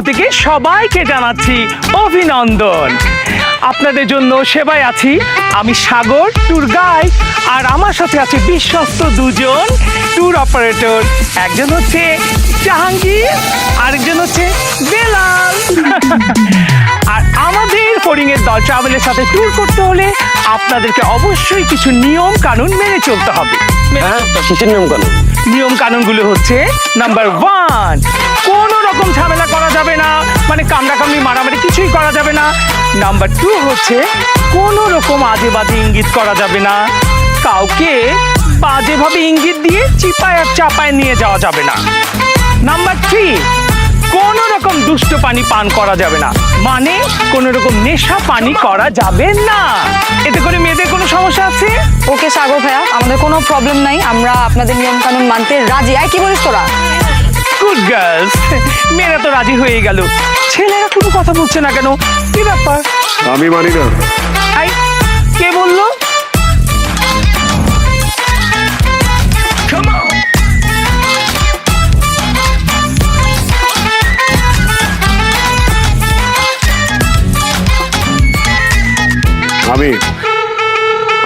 থেকে সবাইকে জানাচ্ছি অভিনন্দন। আপনাদের জন্য সেবায় আছি আমি সাগর, ট্যুর গাইড, আর আমার সাথে আছে বিশ্বস্ত দুজন ট্যুর অপারেটর। একজন হচ্ছে জাহাঙ্গীর, আরেকজন হচ্ছে বেলাল। আর আমাদের ফড়িংয়ের দল ট্রাভেলের সাথে ট্যুর করতে হলে আপনাদেরকে অবশ্যই কিছু নিয়ম কানুন মেনে চলতে হবে। কিসের নিয়ম কানুন? নিয়ম কানুনগুলো হচ্ছে নাম্বার 1, কোনো রকম ঝামেলা করা যাবে না, মানে কামড়াকামড়ি মারামারি কিছুই করা যাবে না। নাম্বার 2 হচ্ছে কোনো রকম আজে বাজে ইঙ্গিত করা যাবে না, কাউকে বাজেভাবে ইঙ্গিত দিয়ে চিপায় আর চাপায় নিয়ে যাওয়া যাবে না। নাম্বার 3, কোনো রকম দুষ্ট পানি পান করা যাবে না, মানে কোনো রকম নেশা পানি করা যাবে না। এতে করে মেয়েদের কোনো সমস্যা আছে? ওকে সাগর ভাইয়া, আমাদের কোনো প্রবলেম নাই, আমরা আপনাদের নিয়ম কানুন মানতে রাজি। আর কি বলিস তোরা? গুড গার্লস, মেয়েরা তো রাজি হয়ে গেল, ছেলেরা কোনো কথা বলছে না কেন? কি ব্যাপার? আমি মানি না। আই, কে বললো?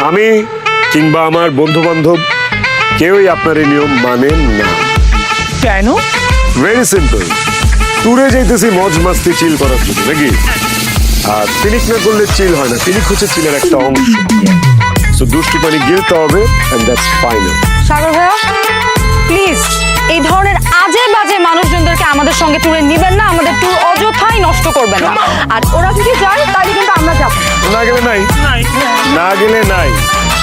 আমি কিংবা আমার বন্ধু বান্ধব কেউই আপনার এই নিয়ম মানেন না। কেন? ভেরি সিম্পল, ট্যুরে যাইতেছি মজ মাস্তি চিল করার জন্য, নাকি? আর পিনিক না করলে চিল হয় না, পিনিক হচ্ছে চিলের একটা অংশ। সো দুষ্টি পানি গিলতে হবে, এন্ড দ্যাটস ফাইনাল। সাগর ভাইয়া প্লিজ এই ধরনের আজে বাজে মানুষজনদেরকে আমাদের সঙ্গে ট্যুরে নিবেন না, আমাদের ট্যুর অযথাই নষ্ট করবেন না। আর ওরা যদি যায় তাহলে কিন্তু আমরা যাবো। না গেলে নাই, না গেলে নাই।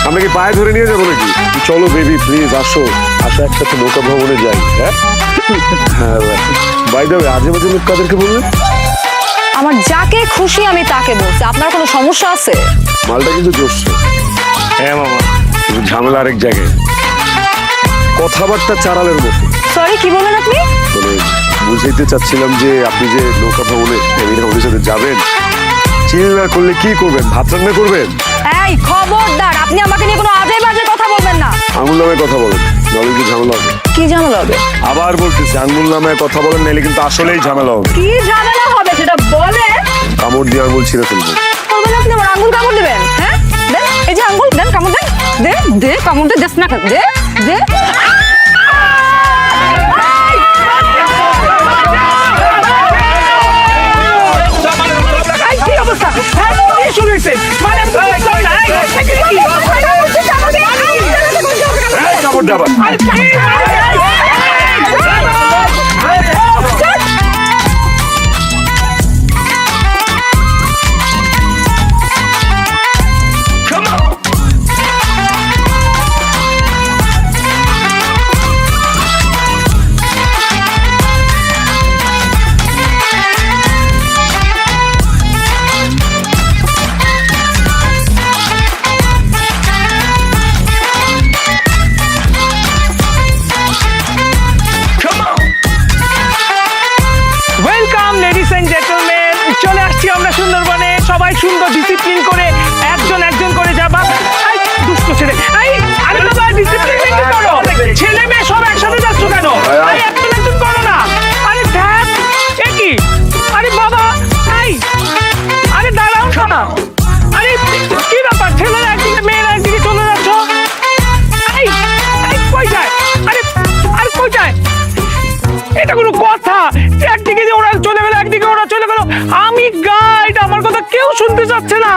আমরা কি পায়ে ধরে নিয়ে যাবো নাকি? চলো বেবি প্লিজ, আসো আসো, একসাথে নৌকা ভ্রমণে যাই। হ্যাঁ, বাই দ্য ওয়ে, আজে বাজে লোক কাদেরকে বললেন? আমার যাকে খুশি আমি তাকে বলছি, আপনার কোনো সমস্যা আছে? মালটা কিন্তু জোরছে। হ্যাঁ মামা, কিন্তু ঝামেলা আরেক জায়গায়, কথাবার্তা চারালের মতো। সরি, কি বললেন আপনি? মানে বুঝাইতে চাচ্ছিলাম যে আপনি যে নৌকা ভ্রমণে ফ্যামিলির সাথে যাবেন, চিল না করলে কি করবেন? ভাত রান্না করবেন? এই খবরদার, আপনি আমাকে নিয়ে কোনো আজে বাজে কথা বলবেন না। আঙুল নামে কথা বলেন, নাহলে কি ঝামেলা হবে। কি ঝামেলা হবে? আবার বলতেছি, আঙুল নামে কথা বলেন, নাহলে কিন্তু আসলেই ঝামেলা হবে। কি ঝামেলা হবে সেটা বলেন। কামড় দিয়ে আঙুল ছিঁড়ে ফেলবো। করবেন আপনি আমার আঙ্গুল কামড় দিবেন? হ্যাঁ দেন, এই যে আঙ্গুল দেন, কামড় দেন, দে দে কামড় দে, দেস না, দে দে। কি অবস্থা? হ্যাঁ, কি শুরু হয়েছে? মানে কামড় দিয়ে আবার। চলে আসছি আমরা সুন্দরবনে, সবাই সুন্দর ডিসিপ্লিন করে একজন একজন করে যাবা। এই দুষ্ট ছেলে, এই আরে বাবা ডিসিপ্লিন মেইনটেইন করো, ছেলে মেয়ে সব একসাথে যাচ্ছ কেন? এই একজন একজন করো না। আরে ধ্যাত, এ কি? আরে বাবা, এই আরে দাঁড়াও না। আরে কি ব্যাপার, ছেলেরা একদিকে মেয়েরা একদিকে চলে যাচ্ছ? এই এই কই যায়? আরে আরে কই যায়? এটা কোনো কথা? একদিকে যে ওরা চলে গেল, একদিকে ওরা চলে গেল, আমি গাইড, আমার কথা কেউ শুনতে চাচ্ছে না।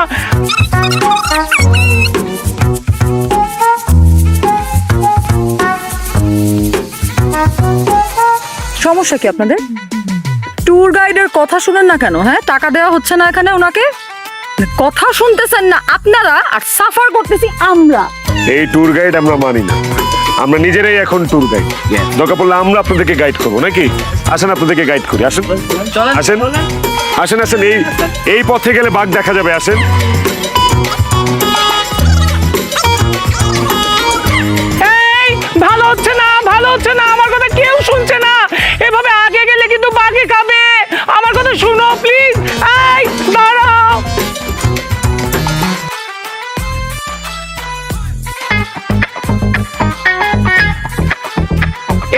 সমস্যা কি আপনাদের? ট্যুর গাইডের কথা শুনেন না কেন? হ্যাঁ, টাকা দেওয়া হচ্ছে না এখানে ওনাকে? কথা শুনতেছেন না আপনারা, আর সাফার করতেছি আমরা। এই ট্যুর গাইড আমরা মানি না, আমরা নিজেরাই এখন ট্যুর গাইড। দরকার পড়লে আমরা আপনাদেরকে গাইড করবো, নাকি? আসেন আপনাদেরকে গাইড করি, আসেন আসেন আসেন আসেন। এই পথে গেলে বাঘ দেখা যাবে, আসেন। এই ভালো হচ্ছে না, ভালো হচ্ছে না, আমার কথা কেউ শুনছে না। এভাবে আগে গেলে কিন্তু বাঘে খাবে, আমার কথা শুনো প্লিজ। এই দাঁড়াও।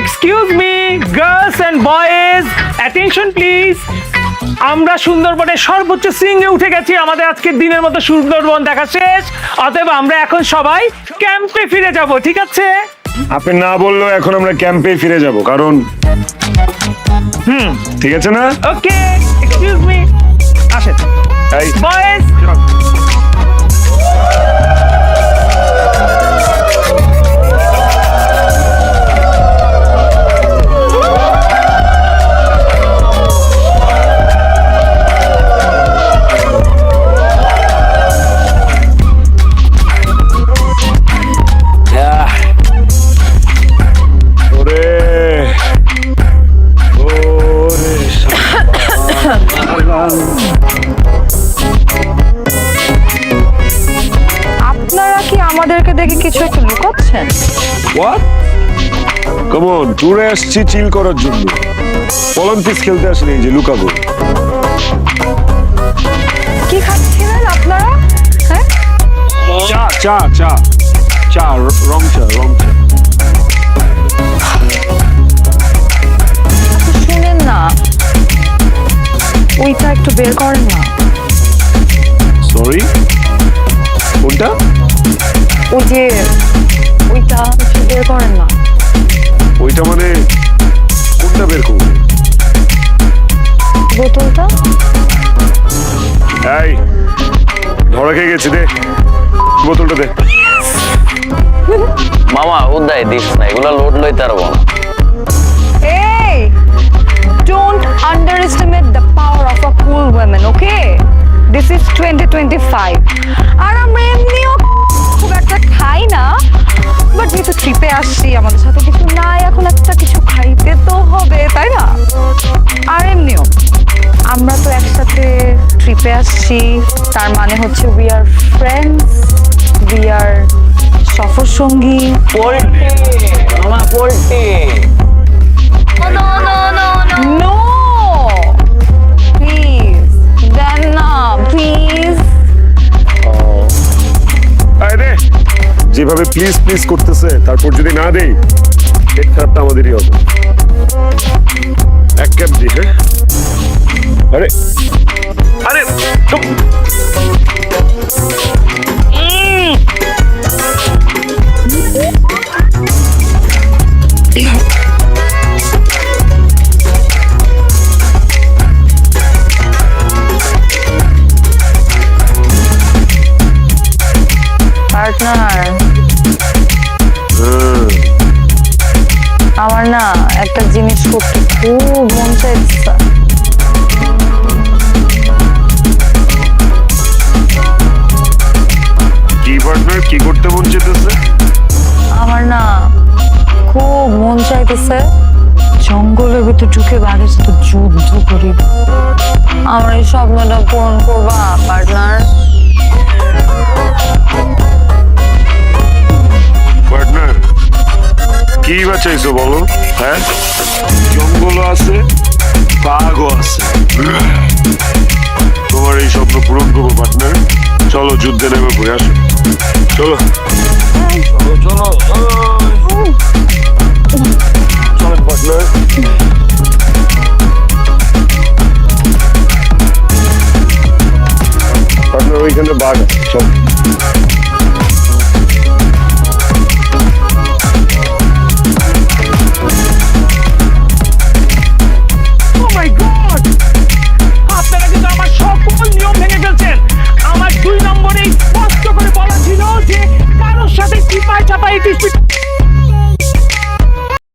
Excuse me, girls and boys, attention. Attention please. আমরা সুন্দরবনের সর্বোচ্চ শৃঙ্গে উঠে গেছি, আমাদের আজকের দিনের মতো সুন্দরবন দেখা শেষ। অতএব আমরা এখন সবাই ক্যাম্পে ফিরে যাব, ঠিক আছে? আপনি না বললেও এখন আমরা ক্যাম্পে ফিরে যাব, কারণ ঠিক আছে না? ওকে, এক্সকিউজ মি, আসেন এই বয়েজ। ওরে ওরে আপনারা কি আমাদেরকে দেখে কিছু একটু লুকাচ্ছেন? হোয়াট? কাম অন, ট্যুরে আসছি চিল করার জন্য, অলিম্পিক্স খেলতে আসেনি যে লুকাবো। কি খাচ্ছিলেন আপনারা? হ্যাঁ, চা চা চা চা, রং চা, রং চা। শুনেন না, ওইটা একটু বের করেন না। সরি, কোনটা? ওই যে ওইটা একটু বের করেন না। ওইটা মানে কোনটা বের করবো? বোতলটা। এই ধরা খেয়ে গেছি, দে বোতলটা দে। মামা উদয় দিস না, এগুলো লোড লইতে পারবো না। Hey, don't underestimate the power of a cool woman, okay? This is 2025. আর আমরা এমনিও খুব একটা খাই না, বাট যেহেতু ট্রিপে আসছি, আমাদের সাথে কিছু নাই, এখন একটা কিছু খাইতে তো হবে, তাই না? আর এমনিও আমরা তো একসাথে ট্রিপে আসছি, তার মানে হচ্ছে we are friends, we are সফর সঙ্গী। পোল্ট্রি মামা, পোল্ট্রি। No! Please, দেন না, please. এই দে, যেভাবে প্লিজ প্লিজ করতেছে, তারপর যদি না দেই পেট খারাপটা আমাদেরই হবে। এক ক্যাপ দি। হ্যাঁ, আরে আরে চুপ। পার্টনার, আমার না একটা জিনিস করতে খুব মন চাইছে। কি পার্টনার, কি করতে মন চেতেছে? আমার না খুব মন চাইতেছে জঙ্গলের ভিতর ঢুকে বাঘের সাথে যুদ্ধ করি। আমার এই স্বপ্নটা পূরণ করবা পার্টনার? পার্টনার কি বাঁচাইছো বলো? হ্যাঁ, জঙ্গলও আছে, বাঘও আছে। তোমার এই স্বপ্ন পূরণ করবো পার্টনার। চলো যুদ্ধে নেমে পড়ে, আসো চলো চলো চলো চলো পার্টনার। পার্টনার ওইখানে বাঘ আছে, চল। Oh my God! আপনারা কিন্তু আমার সকল নিয়ম ভেঙে ফেলছেন। আমার 2 নম্বরে স্পষ্ট করে বলা ছিল যে কারোর সাথে চিপায় চাপাই